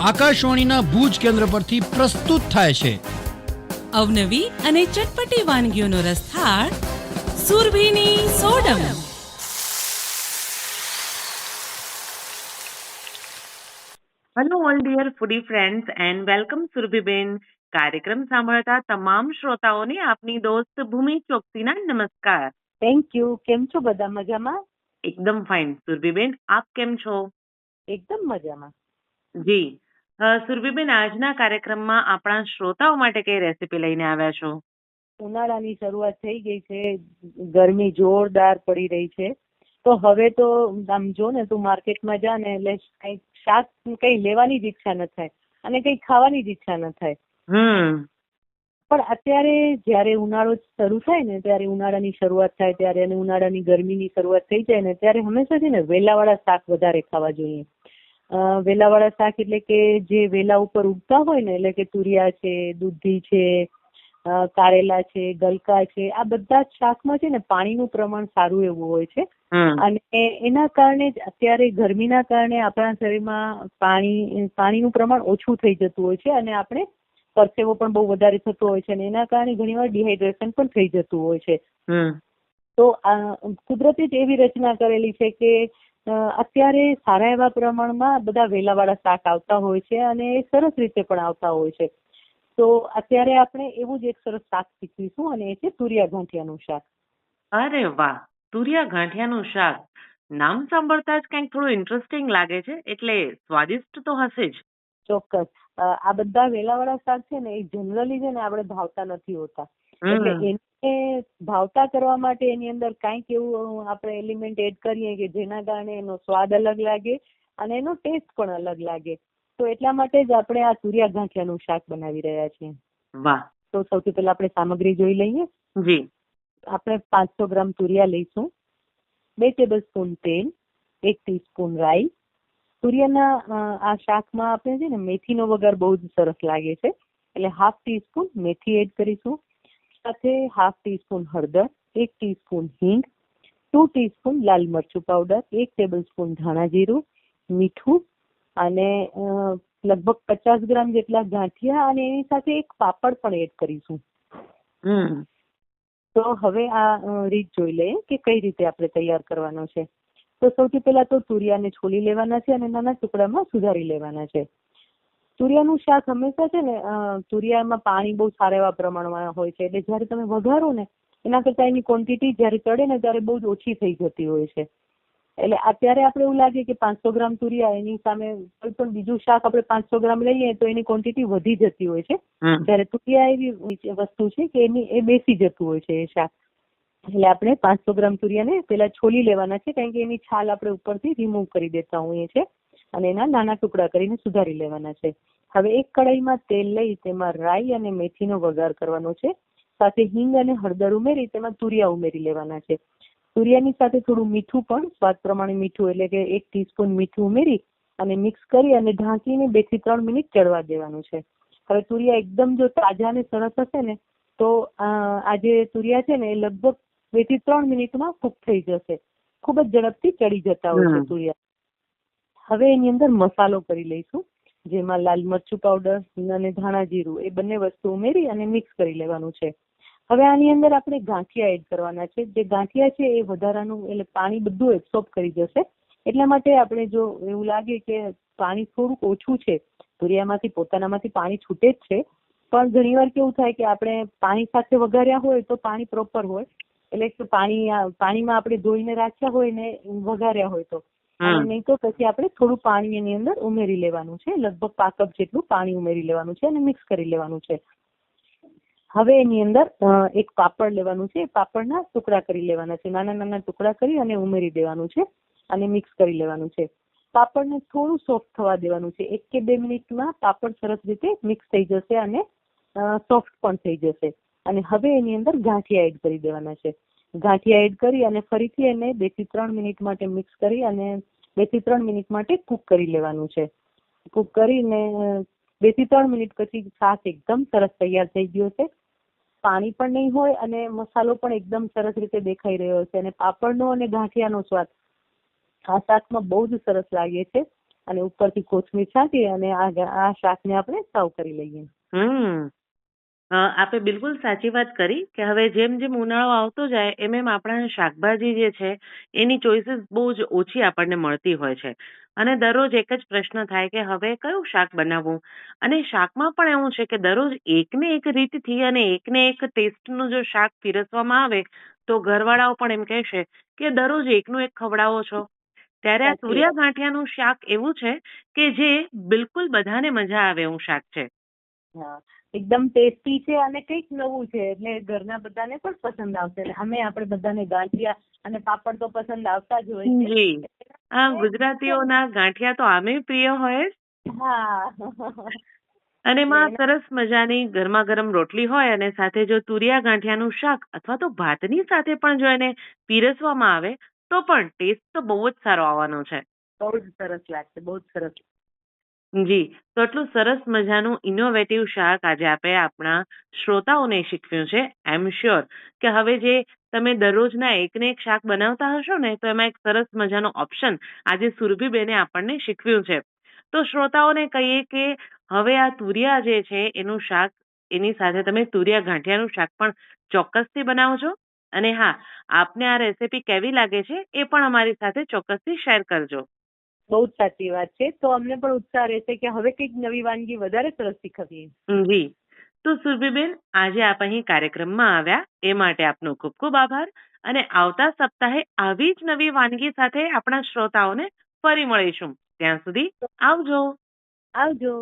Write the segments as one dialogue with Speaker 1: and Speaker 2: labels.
Speaker 1: આકાશવાણીના ભુજ કેન્દ્ર પરથી પ્રસ્તુત થાય છે.
Speaker 2: અવનવી અને ચટપટી વાનગીઓનો રસથાળ સુરભીની સોડમ.
Speaker 3: Hello all dear foodie friends and welcome સુરભીબેન. કાર્યક્રમ સાંભળતા તમામ શ્રોતાઓને આપની દોસ્ત ભૂમિ ચોકસીના નમસ્કાર.
Speaker 4: Thank you. કેમ છો બધા? મજામાં?
Speaker 3: એકદમ ફાઇન. સુરભીબેન, આપ કેમ છો?
Speaker 4: એકદમ મજામાં.
Speaker 3: જી. સુરભીબેન, આજના કાર્યક્રમમાં આપણા શ્રોતાઓ માટે કઈ રેસીપી લઈને આવ્યા છો?
Speaker 4: ઉનાળાની શરૂઆત થઈ ગઈ છે, ગરમી જોરદાર પડી રહી છે, તો હવે તો આમ જો ને તું માર્કેટમાં જા ને એટલે કઈ શાક કઈ લેવાની જ ઈચ્છા ન થાય અને કઈ ખાવાની જ ઈચ્છા ન થાય. પણ અત્યારે જયારે ઉનાળો શરૂ થાય ને, ત્યારે ઉનાળાની શરૂઆત થાય ત્યારે અને ઉનાળાની ગરમીની શરૂઆત થઈ જાય ને, ત્યારે હંમેશા છે ને વેલાવાળા શાક વધારે ખાવા જોઈએ. વેલાવાળા શાક એટલે કે જે વેલા ઉપર ઉગતા હોય ને, એટલે કે તુરિયા છે, દૂધી છે, કારેલા છે, ગલકા છે, આ બધા જ શાકમાં છે ને પાણીનું પ્રમાણ સારું એવું હોય છે. અને એના કારણે જ અત્યારે ગરમીના કારણે આપણા શરીરમાં પાણીનું પ્રમાણ ઓછું થઈ જતું હોય છે અને આપણે પરસેવો પણ બહુ વધારે થતો હોય છે અને એના કારણે ઘણીવાર ડિહાઇડ્રેશન પણ થઈ જતું હોય છે. તો કુદરતે જ એવી રચના કરેલી છે કે અત્યારે સારા એવા પ્રમાણમાં બધા વેલાવાળા શાક આવતા હોય છે અને એ સરસ રીતે પણ આવતા હોય છે. તો અત્યારે આપણે એવું જ એક સરસ શાક શીખવીશું અને એ છે તુરિયા ગાંઠિયાનું શાક.
Speaker 3: અરે વાહ! તુરિયા ગાંઠિયાનું શાક. નામ સાંભળતા જ કંઈક થોડું ઇન્ટરેસ્ટિંગ લાગે છે, એટલે સ્વાદિષ્ટ તો હશે જ.
Speaker 4: ચોક્કસ. આ બધા વેલાવાળા શાક છે ને એ જનરલી છે ને આપણે ભાવતા નથી હોતા, એટલે એને ભાવતા કરવા માટે એની અંદર કાંઈક એવું આપણે એલિમેન્ટ એડ કરીએ કે જેના કારણે એનો સ્વાદ અલગ લાગે અને એનો ટેસ્ટ પણ અલગ લાગે. તો એટલા માટે જ આપણે આ તુરિયા ગાંઠિયાનું શાક બનાવી રહ્યા છીએ.
Speaker 3: વાહ! તો
Speaker 4: સૌથી પહેલા આપણે સામગ્રી જોઈ લઈએ.
Speaker 3: જી.
Speaker 4: આપણે 500 ગ્રામ તુરિયા લઈશું, 2 ટેબલસ્પૂન તેલ, 1 ટીસ્પૂન રાઈ. તુરિયાના આ શાકમાં આપણે છે ને મેથીનો વઘાર બહુ જ સરસ લાગે છે, એટલે 1/2 ટીસ્પૂન મેથી એડ કરીશું. સાથે 1/2 ટીસ્પૂન હળદર, 1 ટીસ્પૂન હિંગ, 2 ટીસ્પૂન લાલ મરચું પાવડર, 1 ટેબલસ્પૂન ધાણા જીરું, મીઠું અને લગભગ 50 ગ્રામ જેટલા ગાંઠિયા અને એની સાથે એક પાપડ પણ એડ કરીશું. તો હવે આ રીત જોઈ લઈએ કે કઈ રીતે આપણે તૈયાર કરવાનો છે. તો સૌથી પહેલા તો તુરિયાને છોલી લેવાના છે અને નાના ટુકડામાં સુધારી લેવાના છે. તુરિયાનું શાક હંમેશા છે ને તુરિયામાં પાણી બહુ સારા એવા પ્રમાણમાં હોય છે, એટલે જયારે તમે વઘારો ને એના કરતા એની ક્વોન્ટિટી જયારે ચડે ને ત્યારે બહુ જ ઓછી થઈ જતી હોય છે. એટલે અત્યારે આપણે એવું લાગે કે 500 ગ્રામ તુરિયા, એની સામે કોઈ પણ બીજું શાક આપણે 500 ગ્રામ લઈએ તો એની ક્વોન્ટિટી વધી જતી હોય છે. ત્યારે તુરિયા એવી વસ્તુ છે કે એ બેસી જતું હોય છે એ શાક. એટલે આપણે 500 ગ્રામ તુરિયાને પેલા છોલી લેવાના છે, કારણ કે એની છાલ આપણે ઉપરથી રિમૂવ કરી દેતા હોઈએ છીએ અને એના નાના ટુકડા કરીને સુધારી લેવાના છે. હવે એક કઢાઈમાં તેલ લઈ તેમાં રાઈ અને મેથીનો વઘાર કરવાનો છે. સાથે હિંગ અને હળદર ઉમેરી તેમાં તુરિયા ઉમેરી લેવાના છે. તુરિયાની સાથે થોડું મીઠું પણ સ્વાદ પ્રમાણે મીઠું, એટલે કે 1 ટીસ્પૂન મીઠું ઉમેરી અને મિક્સ કરી અને ઢાંકીને 2 થી 3 મિનિટ ચડવા દેવાનું છે. હવે તુરિયા એકદમ જો તાજા અને સરસ હશે ને તો આ જે તુરિયા છે ને એ લગભગ 2 થી 3 મિનિટમાં કૂક થઈ જશે. ખૂબ જ ઝડપથી ચડી જતા હોય છે તુરિયા. હવે એની અંદર મસાલો કરી લઈશું, જેમાં લાલ મરચું પાવડર, હિંગ અને ધાણા જીરું એ બંને વસ્તુ ઉમેરી અને મિક્સ કરી લેવાનું છે. હવે આની અંદર આપણે ગાંઠિયા એડ કરવાના છે. જે ગાંઠિયા છે એ વધારાનું એટલે પાણી બધું એબ્સોર્બ કરી જશે. એટલા માટે આપણે જો એવું લાગે કે પાણી થોડુંક ઓછું છે, તુરિયામાંથી પોતાનામાંથી પાણી છૂટે જ છે, પણ ઘણીવાર કેવું થાય કે આપણે પાણી સાથે વઘાર્યા હોય તો પાણી પ્રોપર હોય, એટલે કે પાણીમાં આપણે ધોઈને રાખ્યા હોય ને વઘાર્યા હોય તો, અને નહીં તો પછી આપણે થોડું પાણી એની અંદર ઉમેરી લેવાનું છે. લગભગ 1 કપ જેટલું પાણી ઉમેરી લેવાનું છે અને મિક્સ કરી લેવાનું છે. હવે એની અંદર એક પાપડ લેવાનું છે. પાપડના ટુકડા કરી લેવાના છે, નાના નાના ટુકડા કરી અને ઉમેરી દેવાનું છે અને મિક્સ કરી લેવાનું છે. પાપડને થોડું સોફ્ટ થવા દેવાનું છે. 1 કે 2 મિનિટમાં પાપડ સરસ રીતે મિક્સ થઈ જશે અને સોફ્ટ પણ થઈ જશે. અને હવે એની અંદર ગાંઠિયા એડ કરી દેવાના છે. ગાંઠિયા એડ કરી અને ફરીથી એને 2 થી 3 મિનિટ માટે મિક્સ કરી અને 2 થી 3 મિનિટ માટે કૂક કરી લેવાનું છે. કૂક કરીને 2 થી 3 મિનિટ પછી શાક એકદમ સરસ તૈયાર થઈ ગયું છે. પાણી પણ નહીં હોય અને મસાલો પણ એકદમ સરસ રીતે દેખાઈ રહ્યો છે અને પાપડનો અને ગાંઠિયાનો સ્વાદ આ શાકમાં બહુ જ સરસ લાગે છે. અને ઉપરથી કોથમીર છાંટી અને આ શાકને આપણે સર્વ કરી લઈએ.
Speaker 3: આપે બિલકુલ સાચી વાત કરી કે હવે જેમ જેમ ઉનાળો આવતો જાય એમ આપણા શાકભાજી જે છે એની ચોઇસીસ બહુ જ ઓછી આપણને મળતી હોય છે અને દરરોજ એક જ પ્રશ્ન થાય કે હવે કયું શાક બનાવવું. અને શાકમાં પણ એવું છે કે દરરોજ એકને એક રીતથી અને એકને એક ટેસ્ટનું જો શાક પીરસવામાં આવે તો ઘરવાળાઓ પણ એમ કહેશે કે દરરોજ એકનું એક ખવડાવો છો. ત્યારે આ તુરિયા ગાંઠિયાનું શાક એવું છે કે જે બિલકુલ બધાને મજા આવે એવું શાક છે.
Speaker 4: હા, એકદમ ટેસ્ટી છે અને કંઈક નવું છે એટલે ઘરના બધાને પણ પસંદ આવશે. અમે આપણે બધાને ગાંઠિયા અને પાપડ તો પસંદ આવતા જ હોય છે.
Speaker 3: જી, ગુજરાતીઓના ગાંઠિયા તો આમે પ્રિય હોય જ.
Speaker 4: હા.
Speaker 3: અને એમાં સરસ મજાની ગરમા ગરમ રોટલી હોય અને સાથે જો તુરિયા ગાંઠિયાનું શાક અથવા તો ભાતની સાથે પણ જો એને પીરસવામાં આવે તો પણ ટેસ્ટ તો બહુ જ સારો આવવાનો છે.
Speaker 4: બહુ જ સરસ લાગશે, બહુ જ સરસ.
Speaker 3: જી, તો આટલું સરસ મજાનું ઇનોવેટિવ શાક આજે આપણે આપણા શ્રોતાઓને શીખવ્યું છે. આઈ એમ શ્યોર કે હવે જે તમે દરરોજના એકને એક શાક બનાવતા હશો ને તો એમાં એક સરસ મજાનો ઓપ્શન આજે સુરભીબેને આપણને શીખવ્યું છે. તો શ્રોતાઓને કહીએ કે હવે આ તુરિયા જે છે એનું શાક એની સાથે તમે તુરિયા ગાંઠિયાનું શાક પણ ચોક્કસથી બનાવજો. અને હા, આપને આ રેસીપી કેવી લાગે છે એ પણ અમારી સાથે ચોક્કસથી શેર કરજો.
Speaker 4: બહુ જ સાચી વાત છે. તો અમને પણ ઉત્સાહ રહેશે કે હવે કંઈક નવી વાનગી વધારે સરસ શીખવીએ.
Speaker 3: જી, તો સુરભીબેન આજે આપ અહીં કાર્યક્રમમાં આવ્યા એ માટે આપનો ખૂબ ખૂબ આભાર અને આવતા સપ્તાહે આવી જ નવી વાનગી સાથે આપણા શ્રોતાઓને ફરી મળીશું. ત્યાં સુધી આવજો.
Speaker 4: આવજો.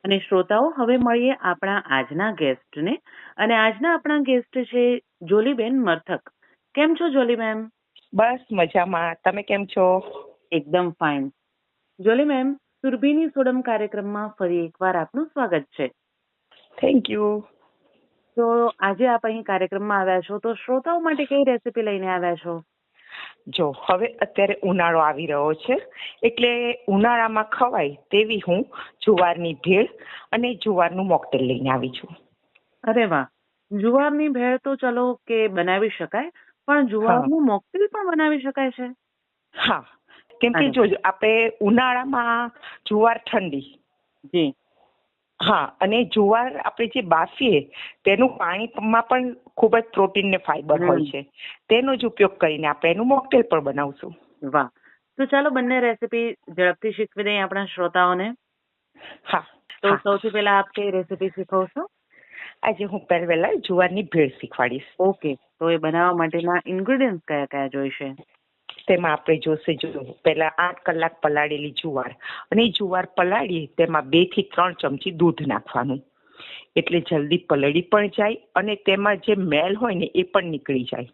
Speaker 3: અને શ્રોતાઓ, હવે મળીએ આપણા આજના ગેસ્ટને. અને આજના આપણા ગેસ્ટ છે જોલીબેન મરથક. કેમ છો જોલી મેમ?
Speaker 5: બસ મજામાં. તમે કેમ છો?
Speaker 3: એકદમ ફાઇન. જોલી મેમ, સુરભીની સોડમ કાર્યક્રમમાં ફરી એકવાર આપનું સ્વાગત છે.
Speaker 5: Thank you.
Speaker 3: તો આજે આપ અહીં કાર્યક્રમમાં આવ્યા છો તો શ્રોતાઓ માટે કઈ રેસીપી લઈને આવ્યા છો?
Speaker 5: જો હવે અત્યારે ઉનાળો આવી રહ્યો છે એટલે ઉનાળામાં ખવાય તેવી હું જુવારની ભેળ અને જુવારનું મોકટેલ લઈને આવી છું.
Speaker 3: અરે વાહ, જુવારની ભેળ તો ચલો કે બનાવી શકાય, પણ જુવારનું મોકટેલ પણ બનાવી શકાય છે?
Speaker 5: હા, કેમ કે જો આપણે ઉનાળામાં જુવાર ઠંડી.
Speaker 3: જી.
Speaker 5: હા, અને જુવાર આપણે જે બાફીએ તેનું પાણીમાં પણ ખૂબ જ પ્રોટીન ને ફાઈબર હોય છે. તેનો જ ઉપયોગ કરીને આપણે એનું મોકટેલ પણ બનાવશું.
Speaker 3: વાહ, તો ચાલો બંને રેસીપી ઝડપથી શીખવી દઈએ આપણા શ્રોતાઓને.
Speaker 5: હા.
Speaker 3: તો સૌથી પહેલા આપ કઈ રેસીપી શીખવશો?
Speaker 5: આજે હું પહેલા જુવારની ભેળ શીખવાડીશ.
Speaker 3: ઓકે, તો એ બનાવવા માટેના ઇન્ગ્રેડિયન્ટ કયા કયા જોઈશે?
Speaker 5: તેમાં આપણે જોશે પહેલા 8 કલાક પલાળેલી જુવાર, અને જુવાર પલાળીએ તેમાં 2 થી 3 ચમચી દૂધ નાખવાનું એટલે જલ્દી પલળી પણ જાય અને તેમાં જે મેલ હોય ને એ પણ નીકળી જાય.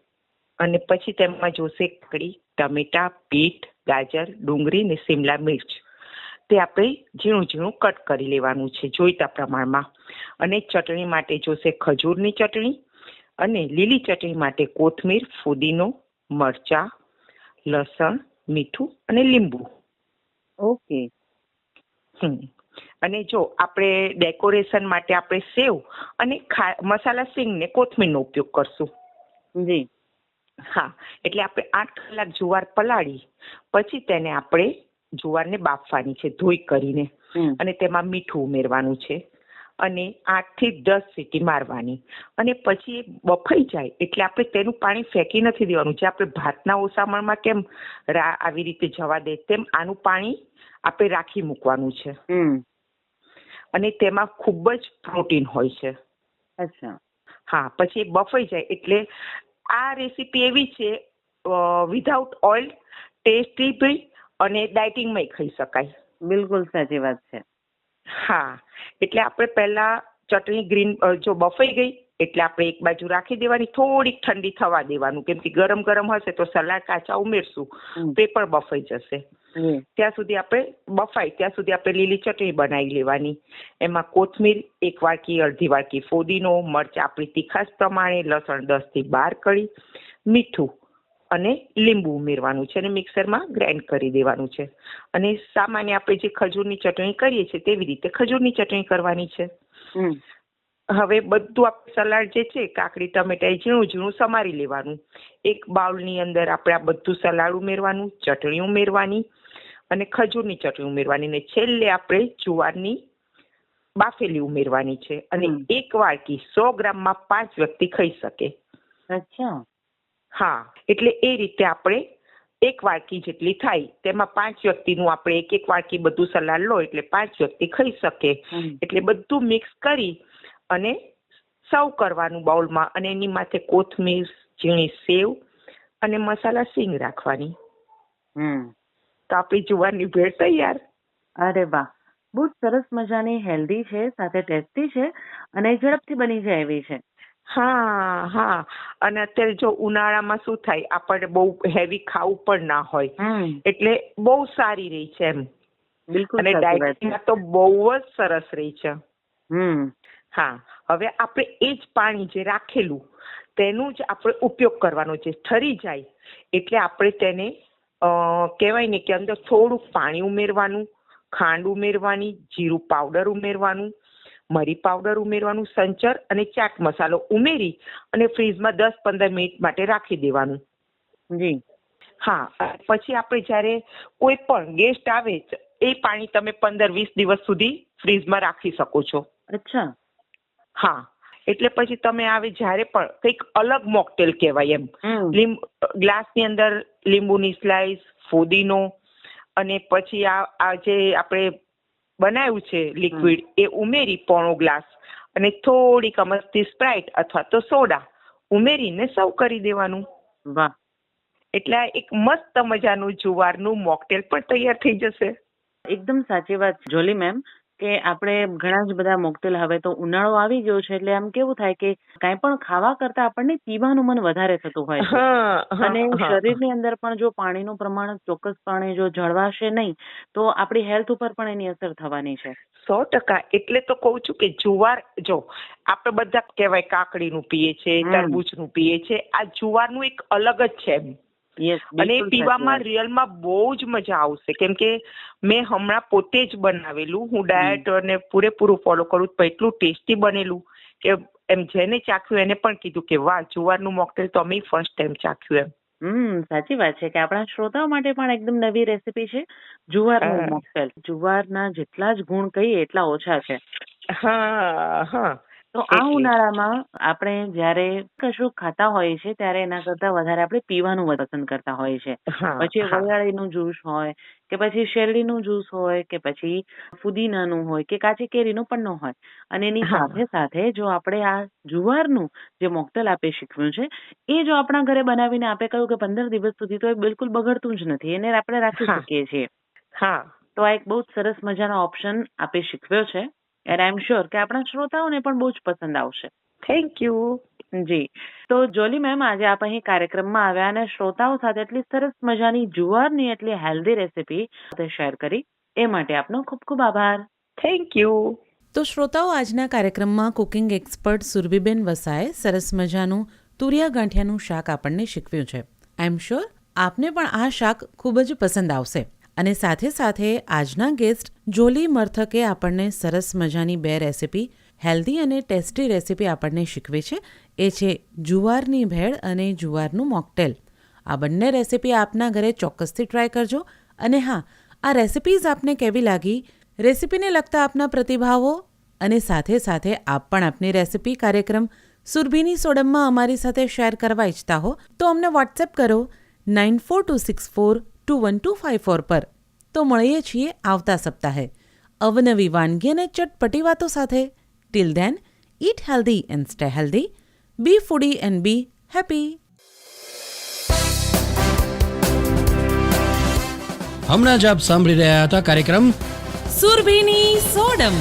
Speaker 5: અને પછી તેમાં જોશે કાકડી, ટમેટા, બીટ, ગાજર, ડુંગળી ને શિમલા મિર્ચ. તે આપણે ઝીણું ઝીણું કટ કરી લેવાનું છે જોઈતા પ્રમાણમાં. અને ચટણી માટે જોશે ખજૂરની ચટણી, અને લીલી ચટણી માટે કોથમીર, ફુદીનો, મરચા, લસણ, મીઠું અને લીંબુ.
Speaker 3: ઓકે.
Speaker 5: અને જો આપણે ડેકોરેશન માટે આપણે સેવ અને મસાલા સિંગ ને કોથમીરનો ઉપયોગ કરશું.
Speaker 3: જી.
Speaker 5: હા, એટલે આપણે 8 કલાક જુવાર પલાળી પછી તેને આપણે જુવારને બાફવાની છે ધોઈ કરીને, અને તેમાં મીઠું ઉમેરવાનું છે અને 8 થી 10 સીટી મારવાની. અને પછી એ બફાઈ જાય એટલે આપણે તેનું પાણી ફેંકી નથી દેવાનું. જે આપણે ભાતના ઓસામણમાં કેમ આવી રીતે જવા દે તેમ આનું પાણી આપણે રાખી મૂકવાનું છે. અને તેમાં ખૂબ જ પ્રોટીન હોય છે.
Speaker 3: અચ્છા.
Speaker 5: હા, પછી એ બફાઈ જાય એટલે આ રેસીપી એવી છે વિધાઉટ ઓઇલ, ટેસ્ટી બી અને ડાયટિંગમાં ખાઈ શકાય.
Speaker 3: બિલકુલ સાચી વાત છે.
Speaker 5: હા, એટલે આપણે પહેલા ચટણી ગ્રીન જો બફાઈ ગઈ એટલે આપણે એક બાજુ રાખી દેવાની, થોડીક ઠંડી થવા દેવાનું, કેમ કે ગરમ ગરમ હશે તો સલાડ કાચા ઉમેરશું તો એ પણ બફાઈ જશે. ત્યાં સુધી આપણે બફાય ત્યાં સુધી આપણે લીલી ચટણી બનાવી લેવાની. એમાં કોથમીર 1 વાટકી, અડધી વાટકી ફોદીનો, મરચા આપણી તીખાસ પ્રમાણે, લસણ 10 થી 12 કળી, મીઠું અને લીંબુ ઉમેરવાનું છે અને મિક્સરમાં ગ્રાઇન્ડ કરી દેવાનું છે. અને સામાન્ય આપણે જે ખજૂરની ચટણી કરીએ છીએ તેવી રીતે ખજૂરની ચટણી કરવાની છે. હવે બધું આપણે સલાડ જે છે કાકડી, ટમેટા એ ઝીણું ઝીણું સમારી લેવાનું. એક બાઉલની અંદર આપણે આ બધું સલાડ ઉમેરવાનું, ચટણી ઉમેરવાની અને ખજૂરની ચટણી ઉમેરવાની, ને છેલ્લે આપણે જુવારની બાફેલી ઉમેરવાની છે. અને એક વાડકી 100 ગ્રામમાં 5 વ્યક્તિ ખાઈ શકે.
Speaker 4: અચ્છા.
Speaker 5: હા, એટલે એ રીતે આપણે એક વાડકી જેટલી થાય તેમાં 5 વ્યક્તિનું આપણે એક વાડકી બધું સલાડ લો એટલે 5 વ્યક્તિ ખાઈ શકે. એટલે બધું મિક્સ કરી અને સર્વ કરવાનું બાઉલમાં, અને એની માથે કોથમીર, ઝીણી સેવ અને મસાલા સિંગ રાખવાની. તો આપણી જુવારની ભેળ તૈયાર.
Speaker 4: અરે વાહ, બહુ જ સરસ મજાની, હેલ્ધી છે, સાથે ટેસ્ટી છે અને ઝડપથી બની જાય એવી છે.
Speaker 5: હા હા. અને અત્યારે જો ઉનાળામાં શું થાય, આપણને બહુ હેવી ખાવું પણ ના હોય, એટલે બહુ સારી રહી છે એમ.
Speaker 4: બિલકુલ.
Speaker 5: અને ડાયટિંગમાં તો બહુ જ સરસ રહી છે. હા, હવે આપણે એ જ પાણી જે રાખેલું તેનું જ આપણે ઉપયોગ કરવાનો છે. ઠરી જાય એટલે આપણે તેને કહેવાય ને કે અંદર થોડુંક પાણી ઉમેરવાનું, ખાંડ ઉમેરવાની, જીરું પાવડર ઉમેરવાનું, મરી પાવડર ઉમેરવાનું, સંચર અને ચાટ મસાલો ઉમેરી અને ફ્રીજમાં 10-15 મિનિટ માટે રાખી દેવાનું.
Speaker 4: જી.
Speaker 5: હા, પછી આપણે જ્યારે કોઈ પણ ગેસ્ટ આવે એ પાણી તમે 15-20 દિવસ સુધી ફ્રીજમાં રાખી શકો છો.
Speaker 4: અચ્છા.
Speaker 5: હા, એટલે પછી તમે આવે જ્યારે પણ કંઈક અલગ મોકટેલ કહેવાય એમ. ગ્લાસની અંદર લીંબુની સ્લાઈસ, ફુદીનો અને પછી આ જે આપણે બનાવ્યું છે લિક્વિડ એ ઉમેરી પોણો ગ્લાસ અને થોડીક અમસ્તી સ્પ્રાઇટ અથવા તો સોડા ઉમેરીને સર્વ કરી દેવાનું.
Speaker 4: વાહ.
Speaker 5: એટલે એક મસ્ત મજાનું જુવારનું મોકટેલ પણ તૈયાર થઈ જશે.
Speaker 4: એકદમ સાચી વાત જોલી મેમ, કે આપણે ઘણા જ બધા મોકટેલ, હવે તો ઉનાળો આવી ગયો છે એટલે આમ કેવું થાય કે કાંઈ પણ ખાવા કરતા આપણને પીવાનું મન વધારે થતું હોય છે. અને શરીરની અંદર પણ જો પાણીનું પ્રમાણ ચોક્કસપણે જો જળવાશે નહીં તો આપણી હેલ્થ ઉપર પણ એની અસર થવાની છે.
Speaker 5: 100%. એટલે તો કહું છું કે જુવાર, જો આપણે બધા કહેવાય કાકડીનું પીએ છે, તરબૂચનું પીએ છે, આ જુવારનું એક અલગ જ છે એમ. અને પીવામાં રિયલમાં બહુ જ મજા આવશે, કેમ કે મેં હમણાં પોતે જ બનાવેલું. હું ડાયટ અને પૂરેપૂરું ફોલો કરું તો એટલું ટેસ્ટી બનેલું કે એમ જેને ચાખ્યું એને પણ કીધું કે વાહ, જુવારનું મોકટેલ તો અમે ફર્સ્ટ ટાઈમ ચાખ્યું એમ.
Speaker 4: સાચી વાત છે કે આપણા શ્રોતાઓ માટે પણ એકદમ નવી રેસીપી છે જુવારનું મોકટેલ. જુવારના જેટલા જ ગુણ કહીએ એટલા ઓછા છે.
Speaker 5: હા હા.
Speaker 4: તો આ ઉનાળામાં આપણે જ્યારે કશું ખાતા હોઈએ છીએ ત્યારે એના કરતા વધારે આપણે પીવાનું પસંદ કરતા હોઈએ છીએ. પછી વરિયાળીનું જ્યુસ હોય કે પછી શેરડીનું જ્યુસ હોય કે પછી ફુદીનાનું હોય કે કાચી કેરીનું પણ હોય. અને એની સાથે સાથે જો આપણે આ જુવારનું જે મોકટેલ આપે શીખવ્યું છે એ જો આપણા ઘરે બનાવીને આપે કહ્યું કે 15 દિવસ સુધી, તો એ બિલકુલ બગડતું જ નથી, એને આપણે રાખી શકીએ છીએ.
Speaker 5: હા,
Speaker 4: તો આ એક બહુ જ સરસ મજાનો ઓપ્શન આપે શીખવ્યો છે. એન્ડ આઈ એમ શ્યોર કે આપણા શ્રોતાઓને પણ બહુ જ પસંદ આવશે.
Speaker 5: Thank you.
Speaker 4: જી. તો જોલી મેમ, આજે આપ અહીં કાર્યક્રમમાં આવ્યા અને શ્રોતાઓ સાથે એટલી સરસ મજાની જુવારની એટલી હેલ્ધી રેસીપી શેર કરી, એ માટે આપનો ખૂબ ખૂબ આભાર.
Speaker 5: Thank you.
Speaker 2: તો શ્રોતાઓ, આજના કાર્યક્રમમાં કુકિંગ એક્સપર્ટ સુરભીબેન વસાએ સરસ મજાનું તુરિયા ગાંઠિયાનું શાક આપણને શીખવ્યું છે. આઈ એમ શ્યોર આપને પણ આ શાક ખૂબ જ પસંદ આવશે. અને સાથે સાથે આજના ગેસ્ટ જોલી મર્થકે આપણને સરસ મજાની 2 રેસીપી, હેલ્ધી અને ટેસ્ટી રેસીપી આપણને શીખવી છે. એ છે જુવારની ભેળ અને જુવારનું મોકટેલ. આ બંને રેસીપી આપના ઘરે ચોક્કસથી ટ્રાય કરજો. અને હા, આ રેસીપીઝ આપને કેવી લાગી, રેસીપીને લગતા આપના પ્રતિભાવો, અને સાથે સાથે આપ પણ આપની રેસીપી કાર્યક્રમ સુરભીની સોડમમાં અમારી સાથે શેર કરવા ઈચ્છતા હો તો અમને વોટ્સએપ કરો 9426421254 પર. તો મળીએ છીએ આવતા સપ્તાહે અવનવી વાનગી અને ચટપટી વાતો સાથે. Till then, eat healthy and stay healthy. Be foodie and be happy.
Speaker 1: હમણાં જ આપ સાંભળી રહ્યા હતા કાર્યક્રમ
Speaker 2: સુરભીની સોડમ.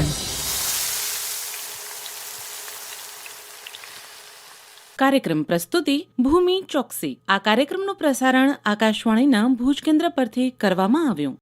Speaker 2: કાર્યક્રમ પ્રસ્તુતિ ભૂમિ ચોકસી. આ કાર્યક્રમનું પ્રસારણ આકાશવાણીના ભુજ કેન્દ્ર પરથી કરવામાં આવ્યું.